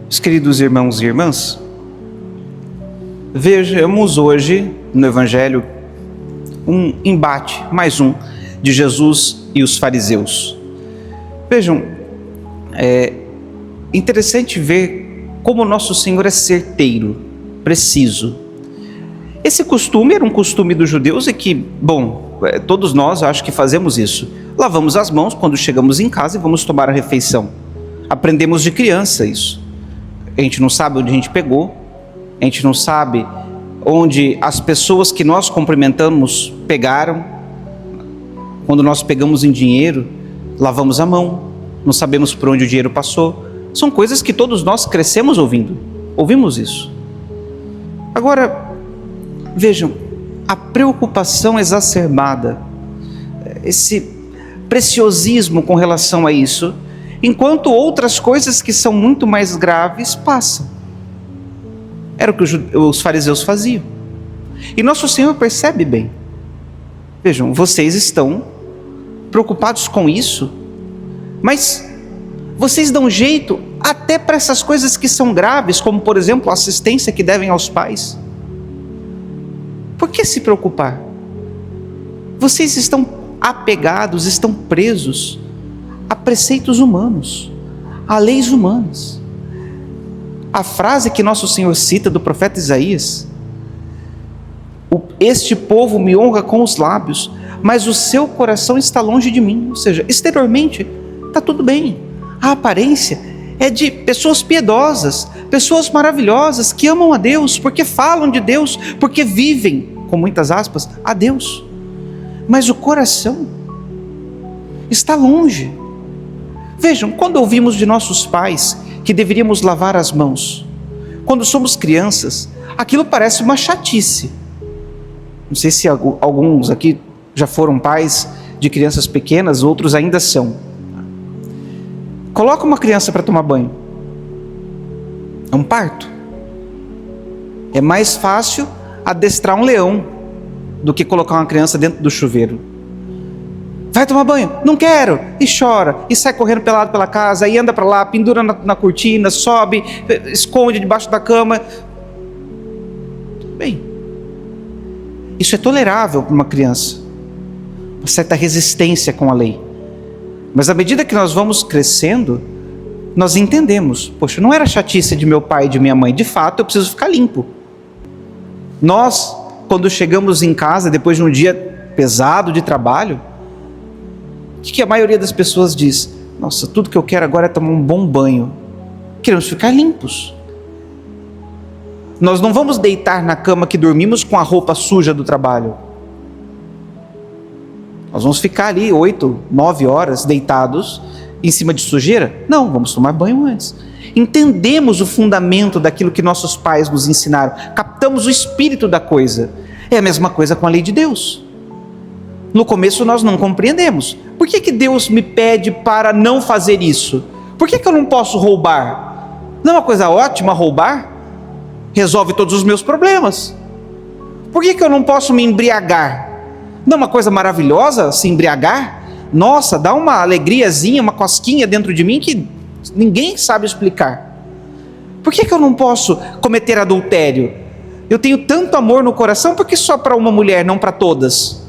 Meus queridos irmãos e irmãs, vejamos hoje no Evangelho um embate, mais um, de Jesus e os fariseus. Vejam, é interessante ver como nosso Senhor é certeiro, preciso. Esse costume era um costume dos judeus e que, todos nós acho que fazemos isso. Lavamos as mãos quando chegamos em casa e vamos tomar a refeição. Aprendemos de criança isso. A gente não sabe onde a gente pegou, a gente não sabe onde as pessoas que nós cumprimentamos pegaram. Quando nós pegamos em dinheiro, lavamos a mão, não sabemos por onde o dinheiro passou. São coisas que todos nós crescemos ouvindo, ouvimos isso. Agora, vejam, a preocupação exacerbada, esse preciosismo com relação a isso, enquanto outras coisas que são muito mais graves passam. Era o que os fariseus faziam. E nosso Senhor percebe bem. Vejam, vocês estão preocupados com isso, mas vocês dão jeito até para essas coisas que são graves, como por exemplo a assistência que devem aos pais. Por que se preocupar? Vocês estão apegados, estão presos a preceitos humanos, a leis humanas. A frase que nosso Senhor cita do profeta Isaías: este povo me honra com os lábios, mas o seu coração está longe de mim. Ou seja, exteriormente está tudo bem, a aparência é de pessoas piedosas, pessoas maravilhosas que amam a Deus, porque falam de Deus, porque vivem, com muitas aspas, a Deus, mas o coração está longe. Vejam, quando ouvimos de nossos pais que deveríamos lavar as mãos, quando somos crianças, aquilo parece uma chatice. Não sei se alguns aqui já foram pais de crianças pequenas, outros ainda são. Coloca uma criança para tomar banho, é um parto. É mais fácil adestrar um leão do que colocar uma criança dentro do chuveiro. Vai tomar banho? Não quero! E chora, e sai correndo pelado pela casa, e anda para lá, pendura na cortina, sobe, esconde debaixo da cama. Tudo bem. Isso é tolerável para uma criança, uma certa resistência com a lei. Mas à medida que nós vamos crescendo, nós entendemos: poxa, não era chatice de meu pai e de minha mãe, de fato eu preciso ficar limpo. Nós, quando chegamos em casa depois de um dia pesado de trabalho, o que a maioria das pessoas diz? Nossa, tudo que eu quero agora é tomar um bom banho. Queremos ficar limpos. Nós não vamos deitar na cama que dormimos com a roupa suja do trabalho. Nós vamos ficar ali 8, 9 horas deitados em cima de sujeira? Não, vamos tomar banho antes. Entendemos o fundamento daquilo que nossos pais nos ensinaram, captamos o espírito da coisa. É a mesma coisa com a lei de Deus. No começo nós não compreendemos. Por que Deus me pede para não fazer isso? Por que eu não posso roubar? Não é uma coisa ótima roubar? Resolve todos os meus problemas. Por que eu não posso me embriagar? Não é uma coisa maravilhosa se embriagar? Nossa, dá uma alegriazinha, uma cosquinha dentro de mim que ninguém sabe explicar. Por que eu não posso cometer adultério? Eu tenho tanto amor no coração, por que só para uma mulher, não para todas?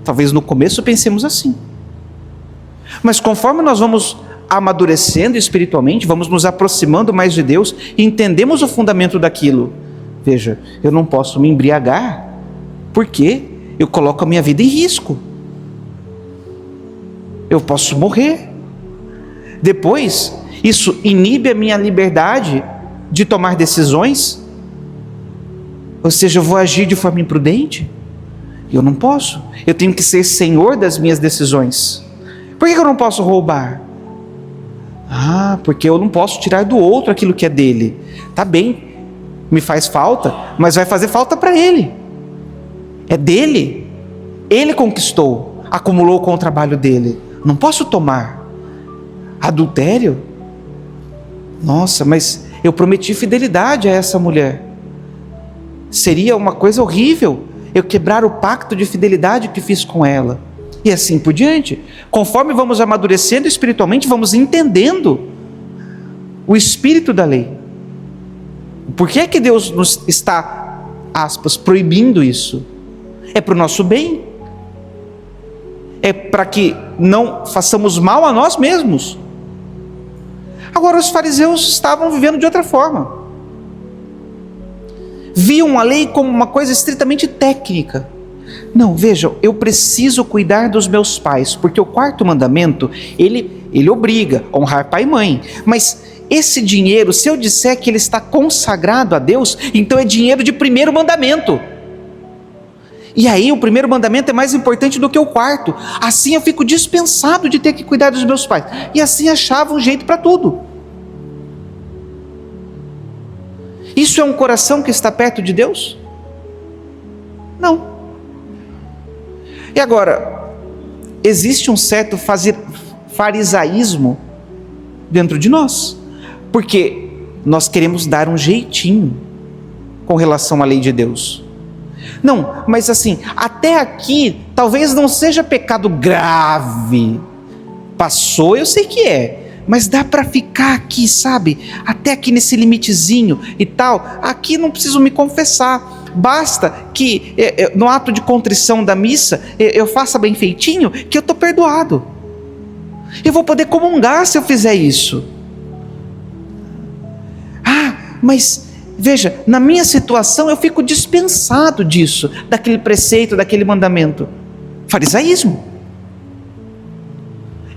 Talvez no começo pensemos assim. Mas conforme nós vamos amadurecendo espiritualmente, vamos nos aproximando mais de Deus e entendemos o fundamento daquilo. Veja, eu não posso me embriagar, porque eu coloco a minha vida em risco. Eu posso morrer. Depois, isso inibe a minha liberdade de tomar decisões. Ou seja, eu vou agir de forma imprudente. Eu não posso. Eu tenho que ser senhor das minhas decisões. Por que eu não posso roubar? Porque eu não posso tirar do outro aquilo que é dele. Tá bem, me faz falta, mas vai fazer falta para ele. É dele. Ele conquistou, acumulou com o trabalho dele. Não posso tomar. Adultério? Nossa, mas eu prometi fidelidade a essa mulher. Seria uma coisa horrível eu quebrar o pacto de fidelidade que fiz com ela. E assim por diante. Conforme vamos amadurecendo espiritualmente, vamos entendendo o espírito da lei. Por que é que Deus nos está, aspas, proibindo isso? É para o nosso bem. É para que não façamos mal a nós mesmos. Agora, os fariseus estavam vivendo de outra forma. Viam a lei como uma coisa estritamente técnica. Não, vejam, eu preciso cuidar dos meus pais, porque o quarto mandamento, ele obriga a honrar pai e mãe. Mas esse dinheiro, se eu disser que ele está consagrado a Deus, então é dinheiro de primeiro mandamento. E aí o primeiro mandamento é mais importante do que o quarto. Assim eu fico dispensado de ter que cuidar dos meus pais. E assim achava um jeito para tudo. Isso é um coração que está perto de Deus? Não. E agora, existe um certo farisaísmo dentro de nós. Porque nós queremos dar um jeitinho com relação à lei de Deus. Não, mas assim, até aqui talvez não seja pecado grave. Passou, eu sei que é, mas dá para ficar aqui, sabe? Até aqui nesse limitezinho e tal. Aqui não preciso me confessar. Basta que no ato de contrição da missa eu faça bem feitinho, que eu estou perdoado. Eu vou poder comungar se eu fizer isso. Mas veja, na minha situação eu fico dispensado disso, daquele preceito, daquele mandamento. Farisaísmo.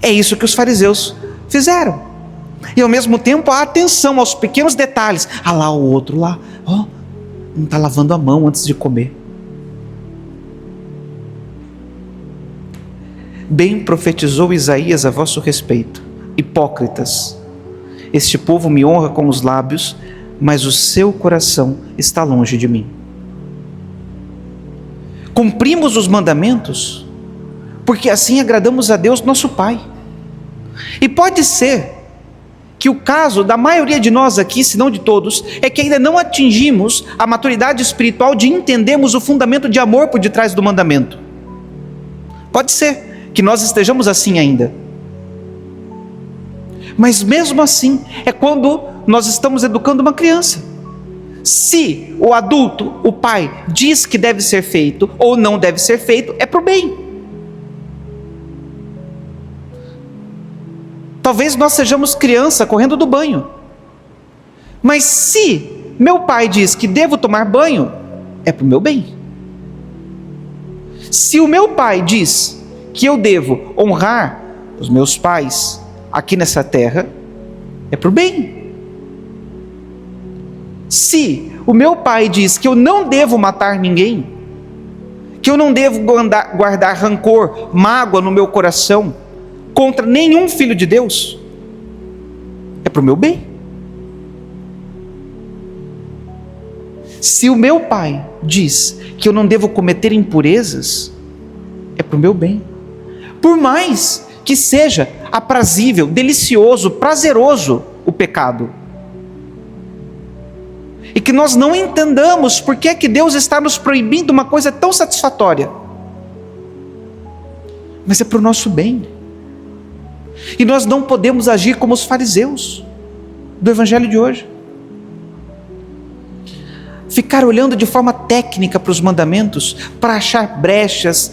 É isso que os fariseus fizeram. E ao mesmo tempo a atenção aos pequenos detalhes. Ah lá, o outro lá, ó, não está lavando a mão antes de comer. Bem profetizou Isaías a vosso respeito: hipócritas, este povo me honra com os lábios, mas o seu coração está longe de mim. Cumprimos os mandamentos, porque assim agradamos a Deus nosso Pai. E pode ser que o caso da maioria de nós aqui, se não de todos, é que ainda não atingimos a maturidade espiritual de entendermos o fundamento de amor por detrás do mandamento. Pode ser que nós estejamos assim ainda. Mas mesmo assim, é quando nós estamos educando uma criança. Se o adulto, o pai, diz que deve ser feito ou não deve ser feito, é para o bem. Talvez nós sejamos criança correndo do banho. Mas se meu pai diz que devo tomar banho, é para o meu bem. Se o meu pai diz que eu devo honrar os meus pais aqui nessa terra, é para o bem. Se o meu pai diz que eu não devo matar ninguém, que eu não devo guardar rancor, mágoa no meu coração contra nenhum filho de Deus, é para o meu bem. Se o meu pai diz que eu não devo cometer impurezas, é para o meu bem. Por mais que seja aprazível, delicioso, prazeroso o pecado, e que nós não entendamos por que é que Deus está nos proibindo uma coisa tão satisfatória, mas é para o nosso bem. E nós não podemos agir como os fariseus do evangelho de hoje, ficar olhando de forma técnica para os mandamentos, para achar brechas,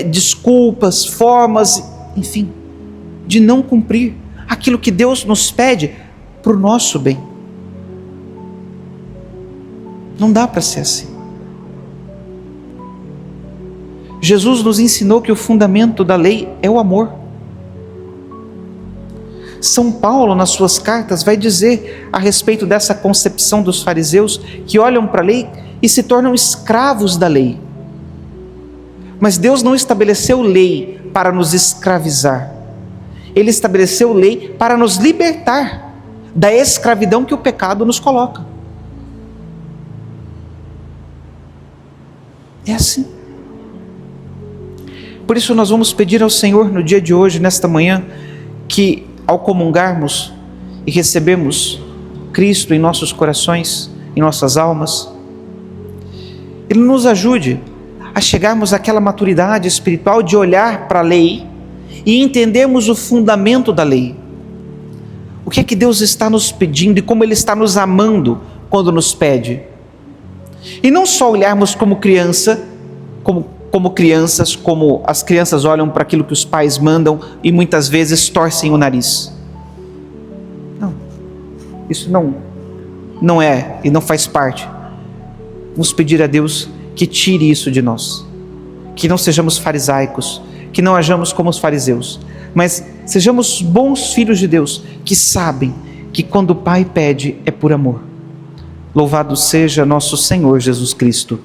desculpas, formas, enfim, de não cumprir aquilo que Deus nos pede para o nosso bem. Não dá para ser assim. Jesus nos ensinou que o fundamento da lei é o amor. São Paulo, nas suas cartas, vai dizer a respeito dessa concepção dos fariseus, que olham para a lei e se tornam escravos da lei. Mas Deus não estabeleceu lei para nos escravizar. Ele estabeleceu lei para nos libertar da escravidão que o pecado nos coloca. É assim. Por isso nós vamos pedir ao Senhor no dia de hoje, nesta manhã, que ao comungarmos e recebermos Cristo em nossos corações, em nossas almas, Ele nos ajude a chegarmos àquela maturidade espiritual de olhar para a lei e entendermos o fundamento da lei. O O que é que Deus está nos pedindo e como Ele está nos amando quando nos pede. E não só olharmos como criança, como crianças, como as crianças olham para aquilo que os pais mandam e muitas vezes torcem o nariz. Não, isso não é e não faz parte. Vamos pedir a Deus que tire isso de nós, que não sejamos farisaicos, que não hajamos como os fariseus, mas sejamos bons filhos de Deus, que sabem que quando o Pai pede é por amor. Louvado seja nosso Senhor Jesus Cristo.